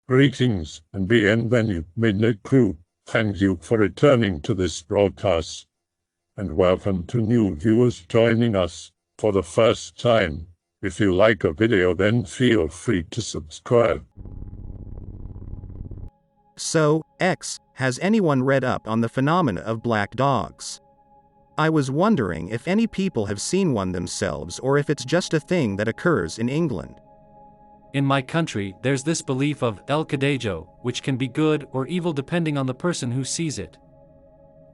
Greetings and bienvenue, Midnight Crew. Thank you for returning to this broadcast, and welcome to new viewers joining us for the first time. If you like a video, then feel free to subscribe. So, X, has anyone read up on the phenomena of black dogs? I was wondering if any people have seen one themselves or if it's just a thing that occurs in England. In my country, there's this belief of El Cadejo, which can be good or evil depending on the person who sees it.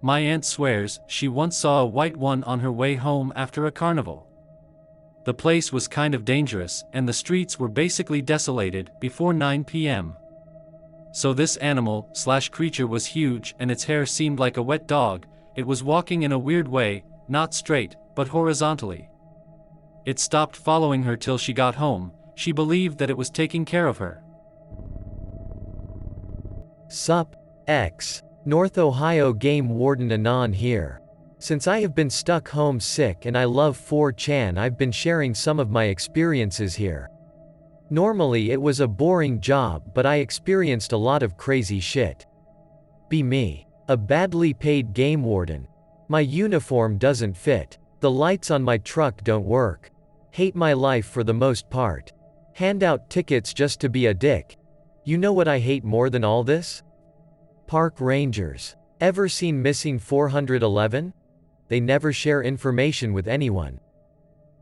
My aunt swears she once saw a white one on her way home after a carnival. The place was kind of dangerous, and the streets were basically desolated before 9 p.m. So this animal/creature was huge, and its hair seemed like a wet dog. It was walking in a weird way, not straight, but horizontally. It stopped following her till she got home. She believed that it was taking care of her. Sup, X, North Ohio Game Warden Anon here. Since I have been stuck home sick and I love 4chan, I've been sharing some of my experiences here. Normally it was a boring job, but I experienced a lot of crazy shit. Be me. A badly paid game warden. My uniform doesn't fit. The lights on my truck don't work. Hate my life for the most part. Hand out tickets just to be a dick. You know what I hate more than all this? Park rangers. Ever seen Missing 411? They never share information with anyone.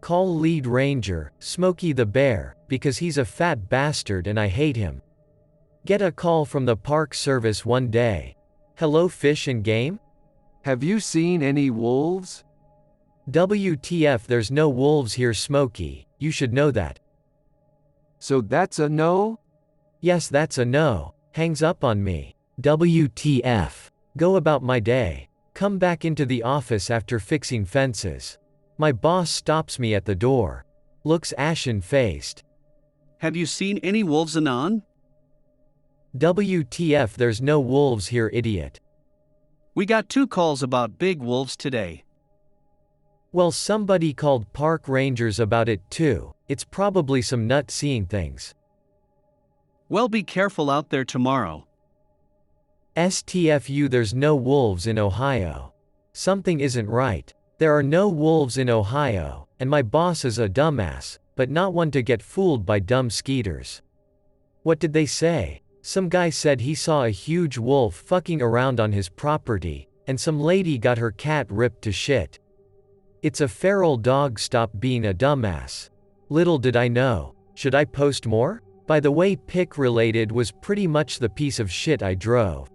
Call lead ranger, Smokey the Bear, because he's a fat bastard and I hate him. Get a call from the park service one day. Hello, Fish and Game? Have you seen any wolves? WTF, there's no wolves here, Smokey. You should know that. So that's a no? Yes, that's a no. Hangs up on me. WTF. Go about my day. Come back into the office after fixing fences. My boss stops me at the door. Looks ashen-faced. Have you seen any wolves, Anon? WTF, there's no wolves here, idiot. We got 2 calls about big wolves today. Well, somebody called park rangers about it too. It's probably some nut seeing things. Well, be careful out there tomorrow. STFU, there's no wolves in Ohio. Something isn't right. There are no wolves in Ohio, and my boss is a dumbass, but not one to get fooled by dumb skeeters. What did they say? Some guy said he saw a huge wolf fucking around on his property, and some lady got her cat ripped to shit. It's a feral dog, stop being a dumbass. Little did I know. Should I post more? By the way, pic related was pretty much the piece of shit I drove.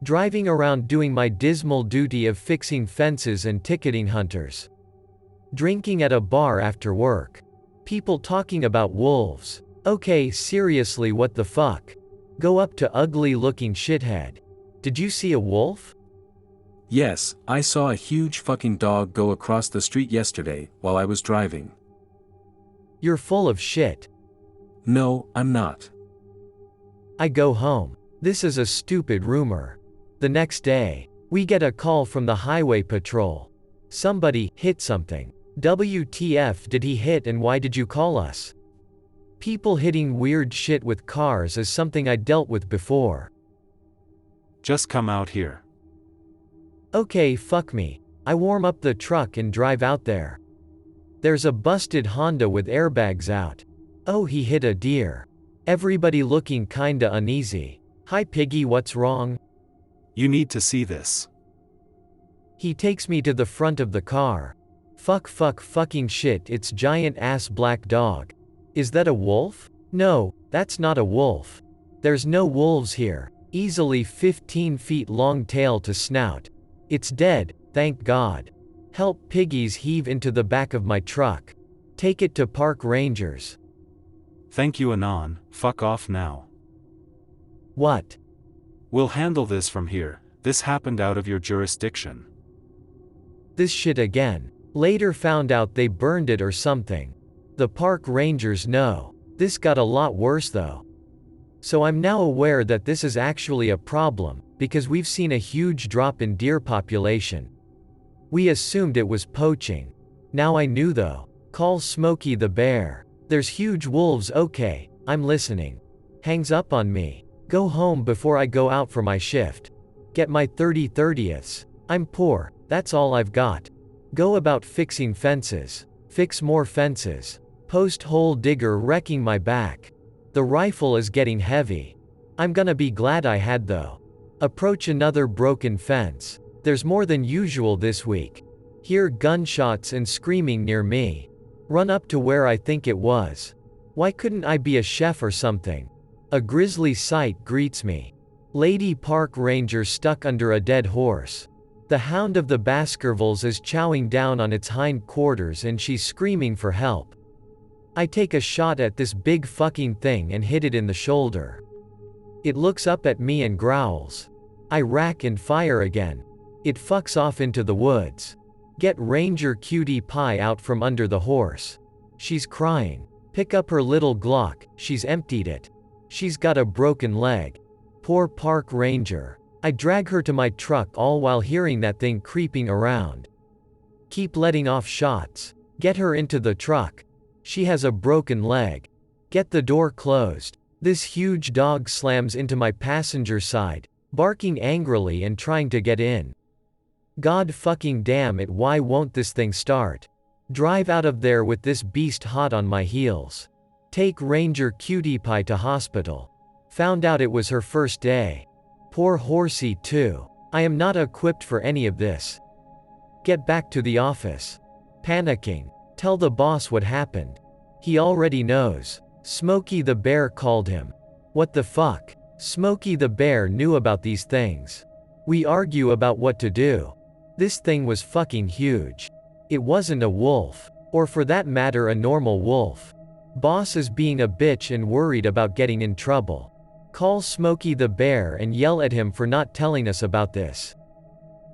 Driving around doing my dismal duty of fixing fences and ticketing hunters. Drinking at a bar after work. People talking about wolves. Okay, seriously, what the fuck? Go up to ugly looking shithead. Did you see a wolf? Yes, I saw a huge fucking dog go across the street yesterday while I was driving. You're full of shit. No, I'm not. I go home. This is a stupid rumor. The next day, we get a call from the highway patrol. Somebody hit something. WTF did he hit and why did you call us? People hitting weird shit with cars is something I dealt with before. Just come out here. Okay, fuck me. I warm up the truck and drive out there. There's a busted Honda with airbags out. Oh, he hit a deer. Everybody looking kinda uneasy. Hi Piggy, what's wrong? You need to see this. He takes me to the front of the car. Fucking shit, it's giant ass black dog. Is that a wolf? No, that's not a wolf. There's no wolves here. Easily 15 feet long tail to snout. It's dead, thank God. Help piggies heave into the back of my truck. Take it to park rangers. Thank you, Anon. Fuck off now. What? We'll handle this from here. This happened out of your jurisdiction. This shit again. Later found out they burned it or something. The park rangers know. This got a lot worse though. So I'm now aware that this is actually a problem, because we've seen a huge drop in deer population. We assumed it was poaching. Now I knew though. Call Smokey the Bear. There's huge wolves, okay, I'm listening. Hangs up on me. Go home before I go out for my shift. Get my 30/30ths. I'm poor, that's all I've got. Go about fixing fences. Fix more fences. Post hole digger wrecking my back. The rifle is getting heavy. I'm gonna be glad I had though. Approach another broken fence. There's more than usual this week. Hear gunshots and screaming near me. Run up to where I think it was. Why couldn't I be a chef or something? A grisly sight greets me. Lady park ranger stuck under a dead horse. The hound of the Baskervilles is chowing down on its hind quarters and she's screaming for help. I take a shot at this big fucking thing and hit it in the shoulder. It looks up at me and growls. I rack and fire again. It fucks off into the woods. Get Ranger Cutie Pie out from under the horse. She's crying. Pick up her little Glock, she's emptied it. She's got a broken leg. Poor park ranger. I drag her to my truck all while hearing that thing creeping around. Keep letting off shots. Get her into the truck. She has a broken leg. Get the door closed. This huge dog slams into my passenger side, barking angrily and trying to get in. God fucking damn it, why won't this thing start? Drive out of there with this beast hot on my heels. Take Ranger Cutie Pie to hospital. Found out it was her first day. Poor horsey too. I am not equipped for any of this. Get back to the office. Panicking. Tell the boss what happened. He already knows. Smokey the Bear called him. What the fuck? Smokey the Bear knew about these things. We argue about what to do. This thing was fucking huge. It wasn't a wolf. Or for that matter a normal wolf. Boss is being a bitch and worried about getting in trouble. Call Smokey the Bear and yell at him for not telling us about this.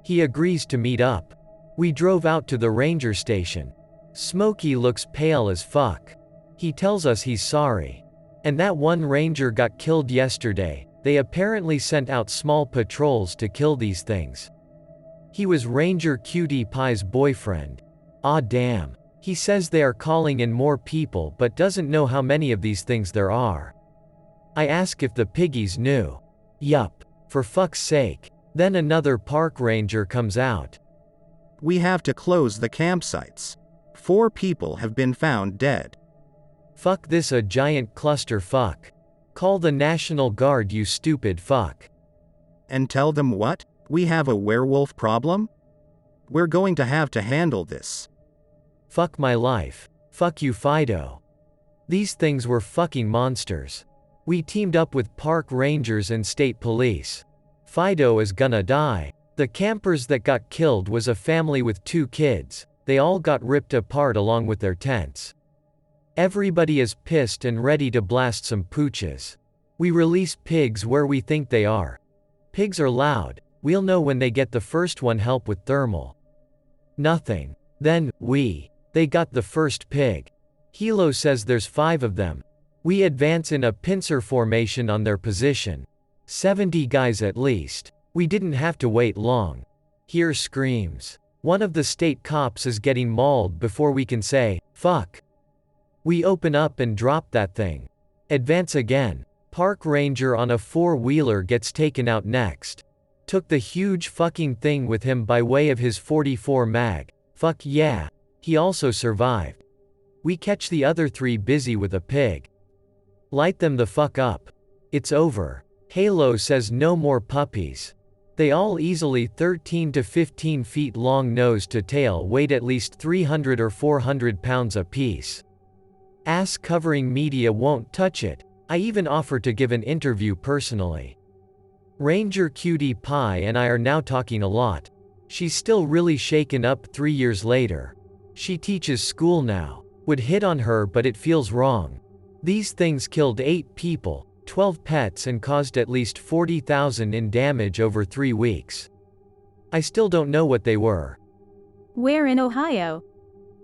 He agrees to meet up. We drove out to the ranger station. Smokey looks pale as fuck. He tells us he's sorry. And that one ranger got killed yesterday. They apparently sent out small patrols to kill these things. He was Ranger Cutie Pie's boyfriend. Ah damn. He says they are calling in more people but doesn't know how many of these things there are. I ask if the piggies knew. Yup. For fuck's sake. Then another park ranger comes out. We have to close the campsites. 4 people have been found dead. Fuck this, a giant cluster fuck. Call the National Guard, you stupid fuck. And tell them what? We have a werewolf problem? We're going to have to handle this. Fuck my life. Fuck you, Fido. These things were fucking monsters. We teamed up with park rangers and state police. Fido is gonna die. The campers that got killed was a family with 2 kids. They all got ripped apart along with their tents. Everybody is pissed and ready to blast some pooches. We release pigs where we think they are. Pigs are loud. We'll know when they get the first one. Help with thermal. Nothing. Then, they got the first pig. Hilo says there's 5 of them. We advance in a pincer formation on their position. 70 guys at least. We didn't have to wait long. Hear screams. One of the state cops is getting mauled before we can say, fuck. We open up and drop that thing. Advance again. Park ranger on a 4-wheeler gets taken out next. Took the huge fucking thing with him by way of his 44 mag. Fuck yeah. He also survived. We catch the other 3 busy with a pig. Light them the fuck up. It's over. Halo says no more puppies. They all easily 13 to 15 feet long, nose to tail, weighed at least 300 or 400 pounds apiece. Ass covering media won't touch it. I even offer to give an interview personally. Ranger Cutie Pie and I are now talking a lot. She's still really shaken up 3 years later. She teaches school now. Would hit on her but it feels wrong. These things killed 8 people, 12 pets and caused at least $40,000 in damage over 3 weeks. I still don't know what they were. Where in Ohio?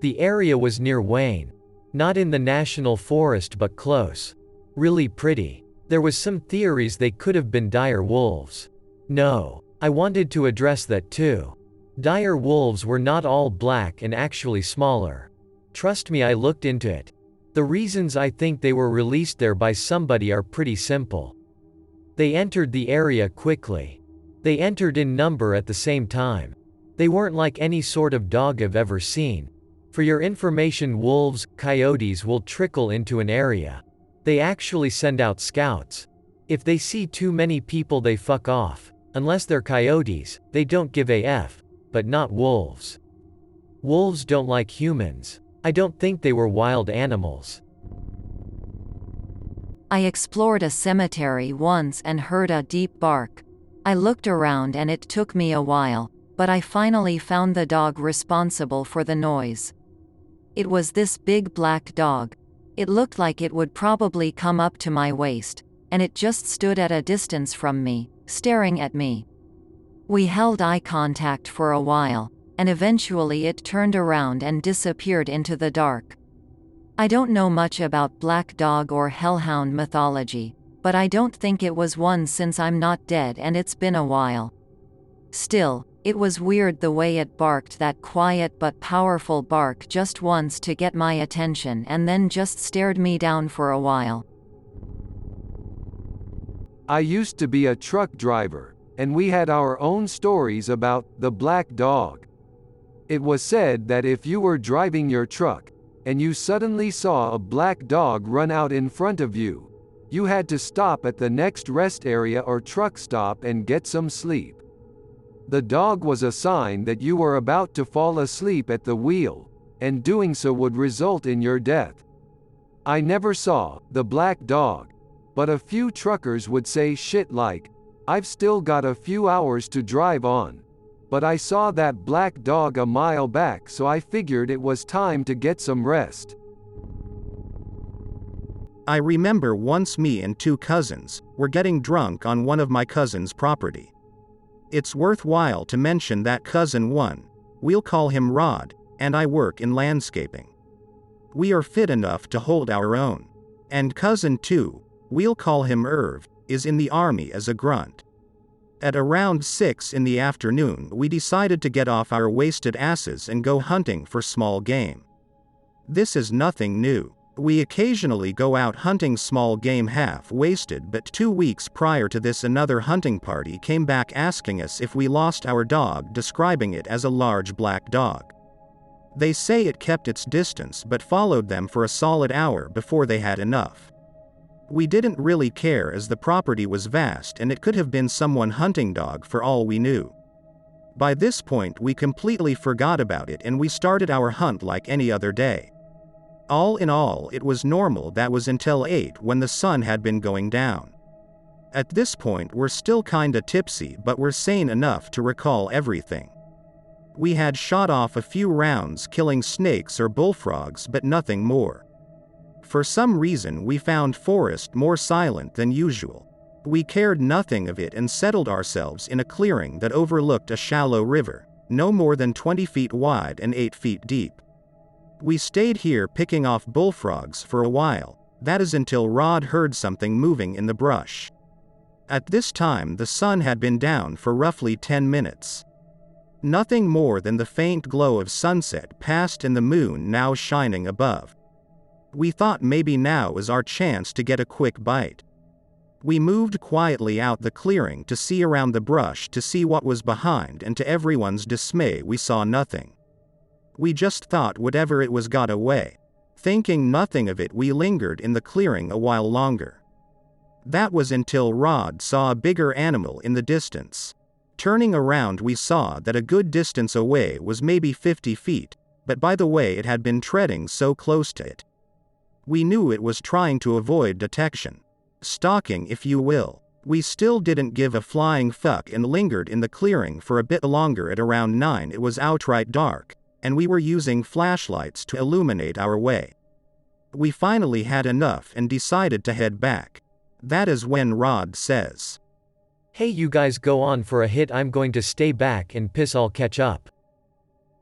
The area was near Wayne. Not in the national forest but close. Really pretty. There was some theories they could have been dire wolves. No. I wanted to address that too. Dire wolves were not all black and actually smaller. Trust me, I looked into it. The reasons I think they were released there by somebody are pretty simple. They entered the area quickly. They entered in number at the same time. They weren't like any sort of dog I've ever seen. For your information, wolves, coyotes will trickle into an area. They actually send out scouts. If they see too many people, they fuck off. Unless they're coyotes, they don't give a F, but not wolves. Wolves don't like humans. I don't think they were wild animals. I explored a cemetery once and heard a deep bark. I looked around and it took me a while, but I finally found the dog responsible for the noise. It was this big black dog. It looked like it would probably come up to my waist, and it just stood at a distance from me, staring at me. We held eye contact for a while, and eventually it turned around and disappeared into the dark. I don't know much about black dog or hellhound mythology, but I don't think it was one since I'm not dead and it's been a while. Still, it was weird the way it barked, that quiet but powerful bark just once to get my attention and then just stared me down for a while. I used to be a truck driver, and we had our own stories about the black dog. It was said that if you were driving your truck, and you suddenly saw a black dog run out in front of you, you had to stop at the next rest area or truck stop and get some sleep. The dog was a sign that you were about to fall asleep at the wheel, and doing so would result in your death. I never saw the black dog, but a few truckers would say shit like, "I've still got a few hours to drive on, but I saw that black dog a mile back, so I figured it was time to get some rest." I remember once me and two cousins were getting drunk on one of my cousin's property. It's worthwhile to mention that cousin 1, we'll call him Rod, and I work in landscaping. We are fit enough to hold our own. And cousin 2, we'll call him Irv, is in the army as a grunt. At around 6 in the afternoon, we decided to get off our wasted asses and go hunting for small game. This is nothing new. We occasionally go out hunting small game half-wasted, but 2 weeks prior to this another hunting party came back asking us if we lost our dog, describing it as a large black dog. They say it kept its distance but followed them for a solid hour before they had enough. We didn't really care as the property was vast and it could have been someone hunting dog for all we knew. By this point we completely forgot about it and we started our hunt like any other day. All in all, it was normal. That was until 8 when the sun had been going down. At this point we're still kinda tipsy, but we're sane enough to recall everything. We had shot off a few rounds killing snakes or bullfrogs, but nothing more. For some reason we found forest more silent than usual. We cared nothing of it and settled ourselves in a clearing that overlooked a shallow river, no more than 20 feet wide and 8 feet deep. We stayed here picking off bullfrogs for a while, that is until Rod heard something moving in the brush. At this time the sun had been down for roughly 10 minutes. Nothing more than the faint glow of sunset past and the moon now shining above. We thought maybe now was our chance to get a quick bite. We moved quietly out the clearing to see around the brush to see what was behind, and to everyone's dismay we saw nothing. We just thought whatever it was got away. Thinking nothing of it, we lingered in the clearing a while longer. That was until Rod saw a bigger animal in the distance. Turning around we saw that a good distance away was maybe 50 feet, but by the way it had been treading so close to it. We knew it was trying to avoid detection. Stalking, if you will. We still didn't give a flying fuck and lingered in the clearing for a bit longer. At around 9 it was outright dark, and we were using flashlights to illuminate our way. We finally had enough and decided to head back. That is when Rod says, "Hey, you guys go on for a hit, I'm going to stay back and piss, I'll catch up."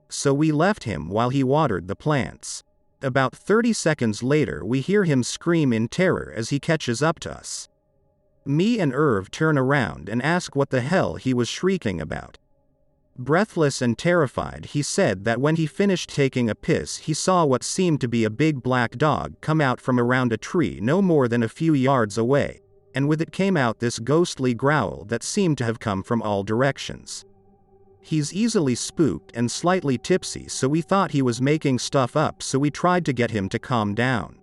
So we left him while he watered the plants. About 30 seconds later we hear him scream in terror as he catches up to us. Me and Irv turn around and ask what the hell he was shrieking about. Breathless and terrified, he said that when he finished taking a piss, he saw what seemed to be a big black dog come out from around a tree no more than a few yards away, and with it came out this ghostly growl that seemed to have come from all directions. He's easily spooked and slightly tipsy, so we thought he was making stuff up, so we tried to get him to calm down.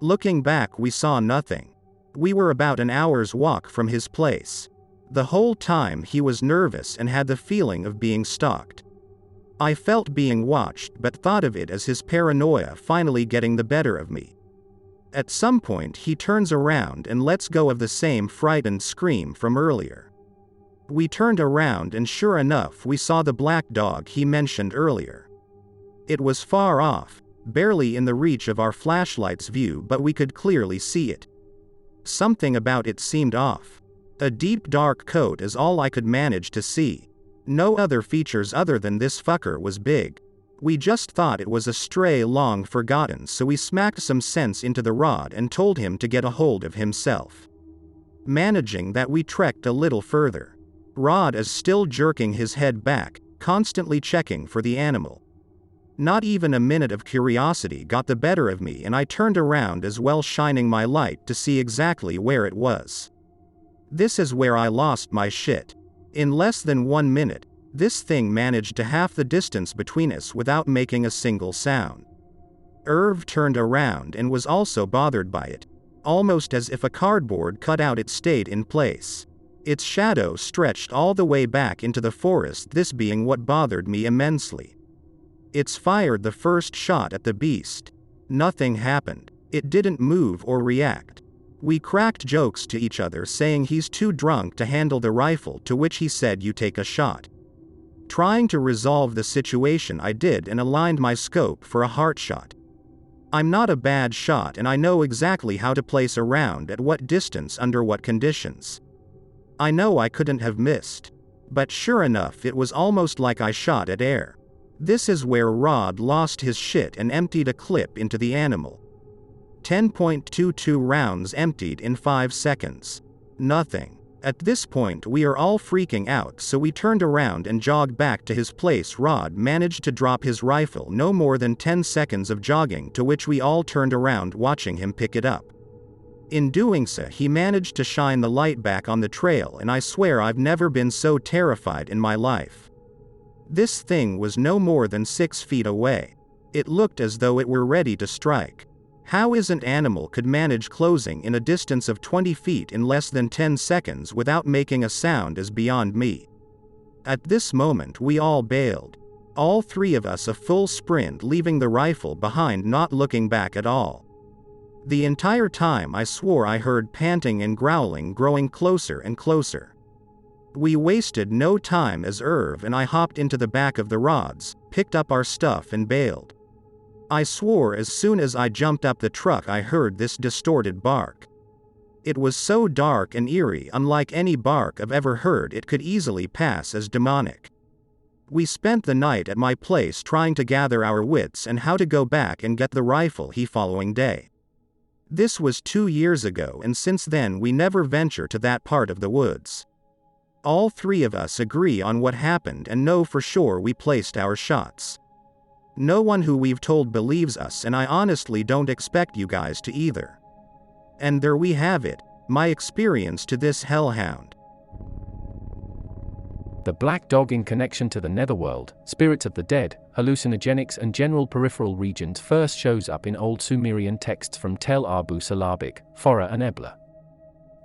Looking back, we saw nothing. We were about an hour's walk from his place. The whole time he was nervous and had the feeling of being stalked. I felt being watched, but thought of it as his paranoia finally getting the better of me. At some point he turns around and lets go of the same frightened scream from earlier. We turned around and sure enough we saw the black dog he mentioned earlier. It was far off, barely in the reach of our flashlight's view, but we could clearly see it. Something about it seemed off. A deep dark coat is all I could manage to see. No other features other than this fucker was big. We just thought it was a stray long forgotten, so we smacked some sense into the rod and told him to get a hold of himself. Managing that, we trekked a little further. Rod is still jerking his head back, constantly checking for the animal. Not even a minute of curiosity got the better of me, and I turned around as well, shining my light to see exactly where it was. This is where I lost my shit. In less than 1 minute, this thing managed to half the distance between us without making a single sound. Irv turned around and was also bothered by it, almost as if a cardboard cutout it stayed in place. Its shadow stretched all the way back into the forest, this being what bothered me immensely. It's fired the first shot at the beast. Nothing happened. It didn't move or react. We cracked jokes to each other saying he's too drunk to handle the rifle, to which he said, "You take a shot." Trying to resolve the situation, I did and aligned my scope for a heart shot. I'm not a bad shot and I know exactly how to place a round at what distance under what conditions. I know I couldn't have missed. But sure enough, it was almost like I shot at air. This is where Rod lost his shit and emptied a clip into the animal. 10.22 rounds emptied in 5 seconds. Nothing. At this point we are all freaking out, so we turned around and jogged back to his place. Rod managed to drop his rifle no more than 10 seconds of jogging, to which we all turned around watching him pick it up. In doing so, he managed to shine the light back on the trail, and I swear I've never been so terrified in my life. This thing was no more than 6 feet away. It looked as though it were ready to strike. How an animal could manage closing in a distance of 20 feet in less than 10 seconds without making a sound is beyond me. At this moment we all bailed. All 3 of us a full sprint, leaving the rifle behind, not looking back at all. The entire time I swore I heard panting and growling growing closer and closer. We wasted no time as Irv and I hopped into the back of the rods, picked up our stuff and bailed. I swore as soon as I jumped up the truck I heard this distorted bark. It was so dark and eerie, unlike any bark I've ever heard. It could easily pass as demonic. We spent the night at my place trying to gather our wits and how to go back and get the rifle the following day. This was 2 years ago, and since then we never venture to that part of the woods. All 3 of us agree on what happened and know for sure we placed our shots. No one who we've told believes us, and I honestly don't expect you guys to either. And there we have it, my experience to this hellhound. The black dog in connection to the netherworld, spirits of the dead, hallucinogenics and general peripheral regions first shows up in Old Sumerian texts from Tel Abu Syllabic, Forah and Ebla.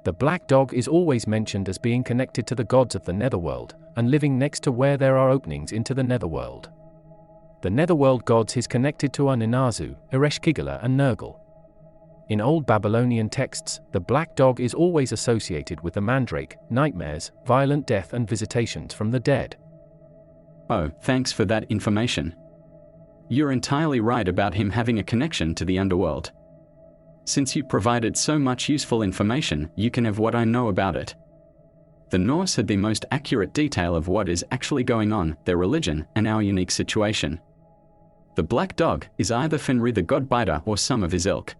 The black dog is always mentioned as being connected to the gods of the netherworld, and living next to where there are openings into the netherworld. The netherworld gods is connected to Aninazu, Ereshkigal and Nergal. In Old Babylonian texts, the black dog is always associated with the mandrake, nightmares, violent death and visitations from the dead. Oh, thanks for that information. You're entirely right about him having a connection to the underworld. Since you provided so much useful information, you can have what I know about it. The Norse had the most accurate detail of what is actually going on, their religion, and our unique situation. The black dog is either Fenrir the god-biter or some of his ilk.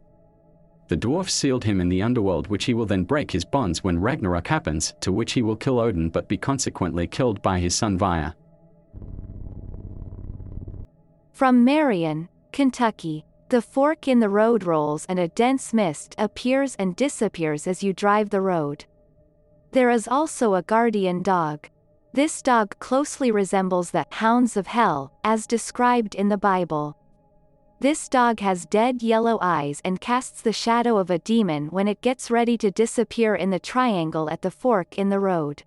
The dwarf sealed him in the underworld, which he will then break his bonds when Ragnarok happens, to which he will kill Odin but be consequently killed by his son Vaya. From Marion, Kentucky. The fork in the road rolls and a dense mist appears and disappears as you drive the road. There is also a guardian dog. This dog closely resembles the hounds of hell, as described in the Bible. This dog has dead yellow eyes and casts the shadow of a demon when it gets ready to disappear in the triangle at the fork in the road.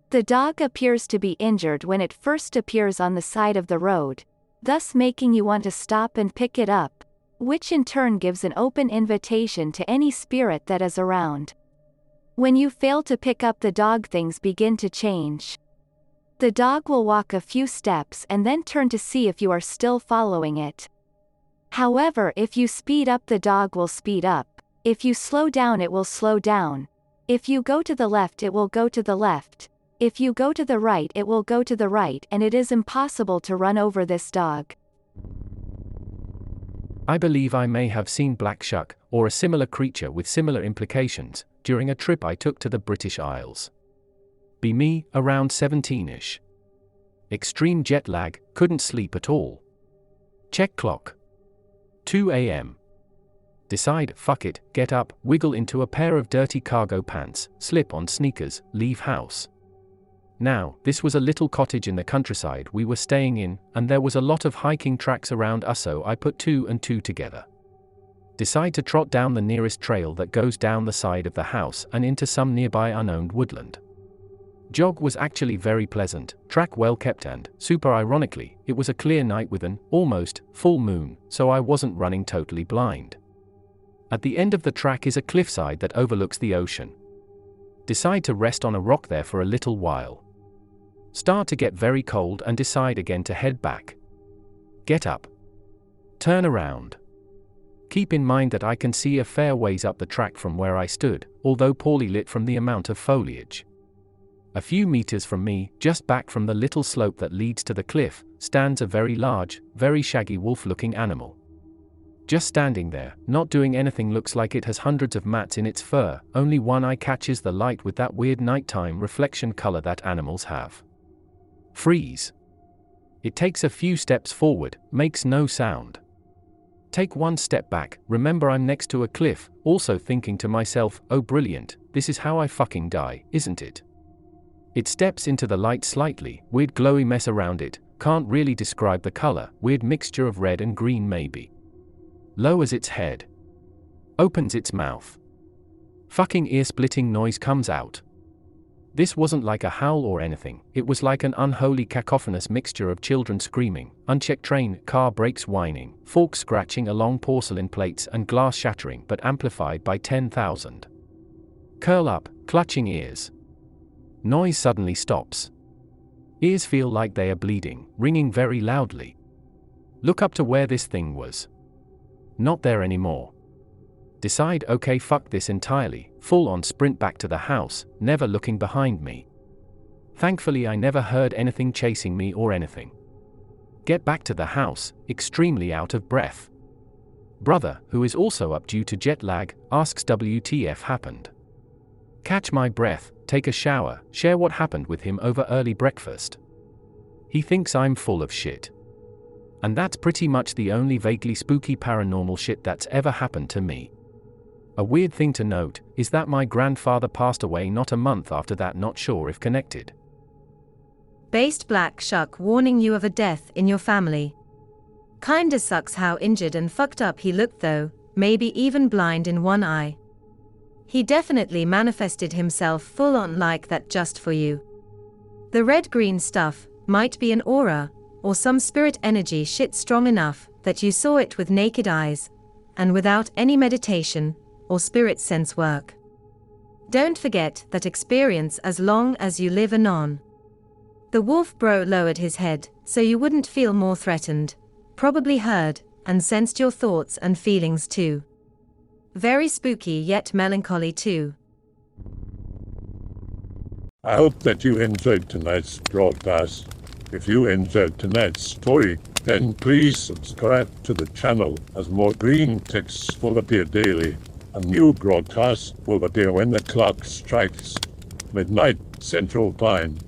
The dog appears to be injured when it first appears on the side of the road, thus making you want to stop and pick it up, which in turn gives an open invitation to any spirit that is around. When you fail to pick up the dog, things begin to change. The dog will walk a few steps and then turn to see if you are still following it. However, if you speed up, the dog will speed up. If you slow down, it will slow down. If you go to the left, it will go to the left. If you go to the right, it will go to the right, and it is impossible to run over this dog. I believe I may have seen Black Shuck, or a similar creature with similar implications, during a trip I took to the British Isles. Be me, around 17-ish. Extreme jet lag, couldn't sleep at all. Check clock. 2 a.m. Decide, fuck it, get up, wiggle into a pair of dirty cargo pants, slip on sneakers, leave house. Now, this was a little cottage in the countryside we were staying in, and there was a lot of hiking tracks around us, so I put 2 and 2 together. Decide to trot down the nearest trail that goes down the side of the house and into some nearby unowned woodland. Jog was actually very pleasant, track well kept, and, super ironically, it was a clear night with an, almost, full moon, so I wasn't running totally blind. At the end of the track is a cliffside that overlooks the ocean. Decide to rest on a rock there for a little while. Start to get very cold and decide again to head back. Get up. Turn around. Keep in mind that I can see a fair ways up the track from where I stood, although poorly lit from the amount of foliage. A few meters from me, just back from the little slope that leads to the cliff, stands a very large, very shaggy wolf-looking animal. Just standing there, not doing anything, looks like it has hundreds of mats in its fur, only one eye catches the light with that weird nighttime reflection color that animals have. Freeze. It takes a few steps forward, makes no sound. Take one step back, remember I'm next to a cliff, also thinking to myself, oh brilliant, this is how I fucking die, isn't it? It steps into the light slightly, weird glowy mess around it, can't really describe the color, weird mixture of red and green maybe. Lowers its head. Opens its mouth. Fucking ear-splitting noise comes out. This wasn't like a howl or anything, it was like an unholy cacophonous mixture of children screaming, unchecked train, car brakes whining, forks scratching along porcelain plates and glass shattering, but amplified by 10,000. Curl up, clutching ears. Noise suddenly stops. Ears feel like they are bleeding, ringing very loudly. Look up to where this thing was. Not there anymore. Decide, okay, fuck this entirely, full on sprint back to the house, never looking behind me. Thankfully I never heard anything chasing me or anything. Get back to the house, extremely out of breath. Brother, who is also up due to jet lag, asks WTF happened. Catch my breath, take a shower, share what happened with him over early breakfast. He thinks I'm full of shit. And that's pretty much the only vaguely spooky paranormal shit that's ever happened to me. A weird thing to note is that my grandfather passed away not a month after that, not sure if connected. Based Black Shuck warning you of a death in your family. Kinda sucks how injured and fucked up he looked though, maybe even blind in one eye. He definitely manifested himself full on like that just for you. The red-green stuff might be an aura, or some spirit energy shit strong enough that you saw it with naked eyes, and without any meditation or spirit sense work. Don't forget that experience as long as you live anon. The wolf bro lowered his head so you wouldn't feel more threatened, probably heard and sensed your thoughts and feelings too. Very spooky yet melancholy too. I hope that you enjoyed tonight's broadcast. If you enjoyed tonight's story, then please subscribe to the channel, as more green texts will appear daily. A new broadcast will appear when the clock strikes midnight Central Time.